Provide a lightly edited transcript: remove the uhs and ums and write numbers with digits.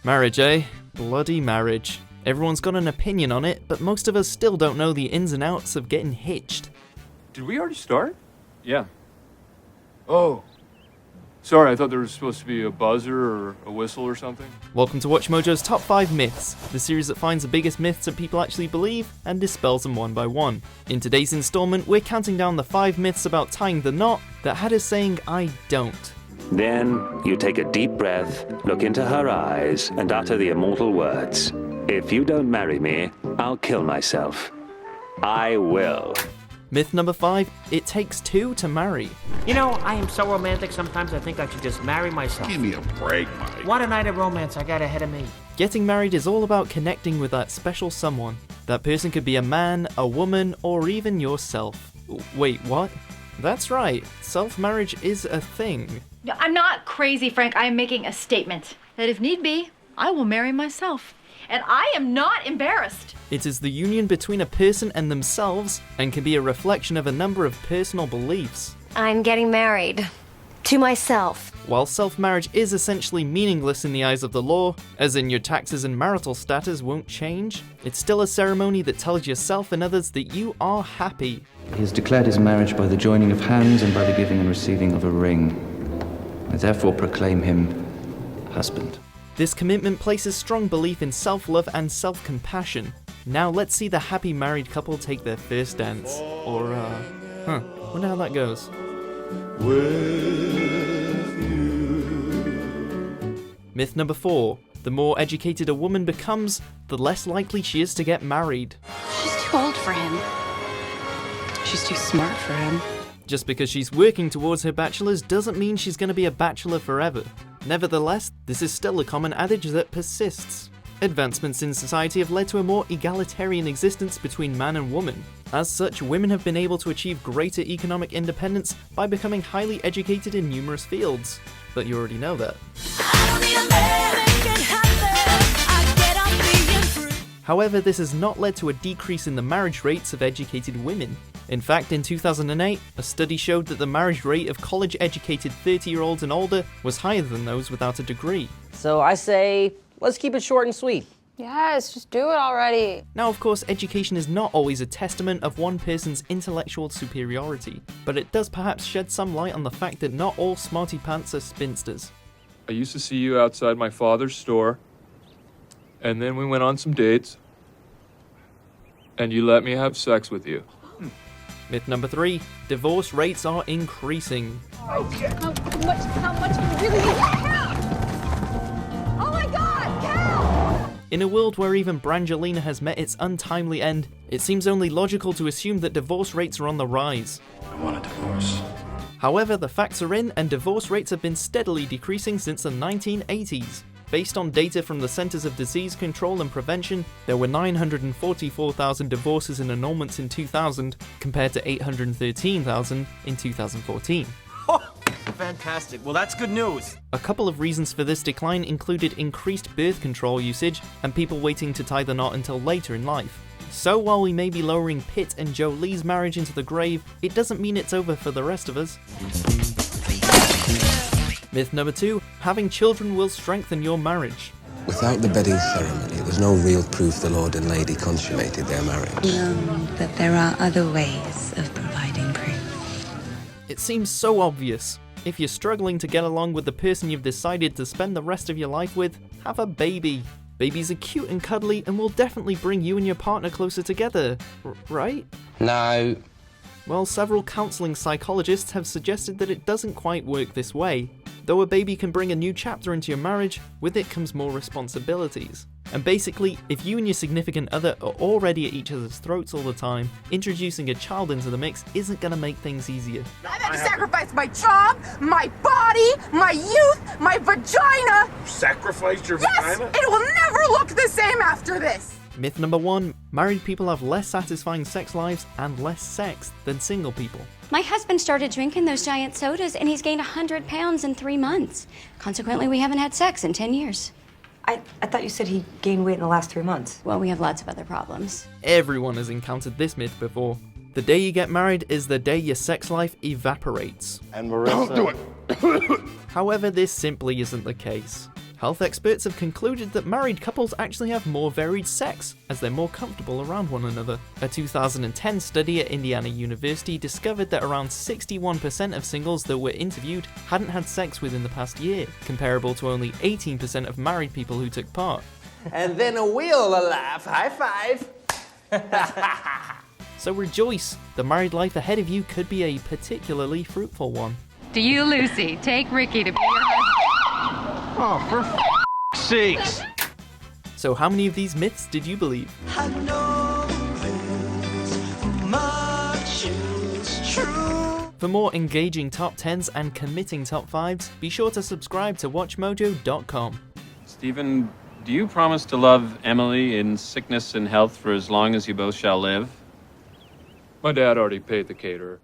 Marriage, eh? Bloody marriage. Everyone's got an opinion on it, but most of us still don't know the ins and outs of getting hitched. Did we already start? Yeah. Oh. Sorry, I thought there was supposed to be a buzzer or a whistle or something. Welcome to WatchMojo's Top 5 Myths, the series that finds the biggest myths that people actually believe and dispels them one by one. In today's installment, we're counting down the 5 myths about tying the knot that had us saying I don't. Then you take a deep breath, look into her eyes, and utter the immortal words. If you don't marry me, I'll kill myself. I will. Myth number 5, it takes 2 to marry. You know, I am so romantic sometimes I think I should just marry myself. Give me a break, Mike. What a night of romance I got ahead of me. Getting married is all about connecting with that special someone. That person could be a man, a woman, or even yourself. Wait, what? That's right, self-marriage is a thing. I'm not crazy, Frank. I am making a statement that if need be, I will marry myself. And I am not embarrassed. It is the union between a person and themselves and can be a reflection of a number of personal beliefs. I'm getting married. To myself. While self-marriage is essentially meaningless in the eyes of the law, as in your taxes and marital status won't change, it's still a ceremony that tells yourself and others that you are happy. He has declared his marriage by the joining of hands and by the giving and receiving of a ring. I therefore proclaim him husband. This commitment places strong belief in self-love and self-compassion. Now let's see the happy married couple take their first dance. Or, wonder how that goes. Myth number 4. The more educated a woman becomes, the less likely she is to get married. She's too old for him. She's too smart for him. Just because she's working towards her bachelor's doesn't mean she's going to be a bachelor forever. Nevertheless, this is still a common adage that persists. Advancements in society have led to a more egalitarian existence between man and woman. As such, women have been able to achieve greater economic independence by becoming highly educated in numerous fields. But you already know that. However, this has not led to a decrease in the marriage rates of educated women. In fact, in 2008, a study showed that the marriage rate of college-educated 30-year-olds and older was higher than those without a degree. So I say, let's keep it short and sweet. Yes, just do it already. Now, of course, education is not always a testament of one person's intellectual superiority, but it does perhaps shed some light on the fact that not all smarty pants are spinsters. I used to see you outside my father's store, and then we went on some dates, and you let me have sex with you. Myth number 3, divorce rates are increasing. Okay. How much do you really need? Count! Oh my God, count! In a world where even Brangelina has met its untimely end, it seems only logical to assume that divorce rates are on the rise. I want a divorce. However, the facts are in, and divorce rates have been steadily decreasing since the 1980s. Based on data from the Centers of Disease Control and Prevention, there were 944,000 divorces and annulments in 2000, compared to 813,000 in 2014. Oh, fantastic. Well, that's good news. A couple of reasons for this decline included increased birth control usage and people waiting to tie the knot until later in life. So while we may be lowering Pitt and Jolie's marriage into the grave, it doesn't mean it's over for the rest of us. Myth number 2, having children will strengthen your marriage. Without the bedding ceremony, there's no real proof the Lord and Lady consummated their marriage. That there are other ways of providing proof. It seems so obvious. If you're struggling to get along with the person you've decided to spend the rest of your life with, have a baby. Babies are cute and cuddly and will definitely bring you and your partner closer together, right? No. Well, several counseling psychologists have suggested that it doesn't quite work this way. Though a baby can bring a new chapter into your marriage, with it comes more responsibilities. And basically, if you and your significant other are already at each other's throats all the time, introducing a child into the mix isn't going to make things easier. I've had to sacrifice my job, my body, my youth, my vagina. You sacrificed your Yes, vagina? it will never look the same after this. Myth number 1, married people have less satisfying sex lives and less sex than single people. My husband started drinking those giant sodas and he's gained 100 pounds in 3 months. Consequently, we haven't had sex in 10 years. I thought you said he gained weight in the last 3 months. Well, we have lots of other problems. Everyone has encountered this myth before. The day you get married is the day your sex life evaporates. And Marissa... Don't do it! However, this simply isn't the case. Health experts have concluded that married couples actually have more varied sex, as they're more comfortable around one another. A 2010 study at Indiana University discovered that around 61% of singles that were interviewed hadn't had sex within the past year, comparable to only 18% of married people who took part. And then we'll laugh. High five. So rejoice, the married life ahead of you could be a particularly fruitful one. Do you, Lucy, take Ricky to be your husband? Oh, for f***'s sakes! So how many of these myths did you believe? I know this much is true. For more engaging top 10s and committing top 5s, be sure to subscribe to WatchMojo.com. Stephen, do you promise to love Emily in sickness and health for as long as you both shall live? My dad already paid the caterer.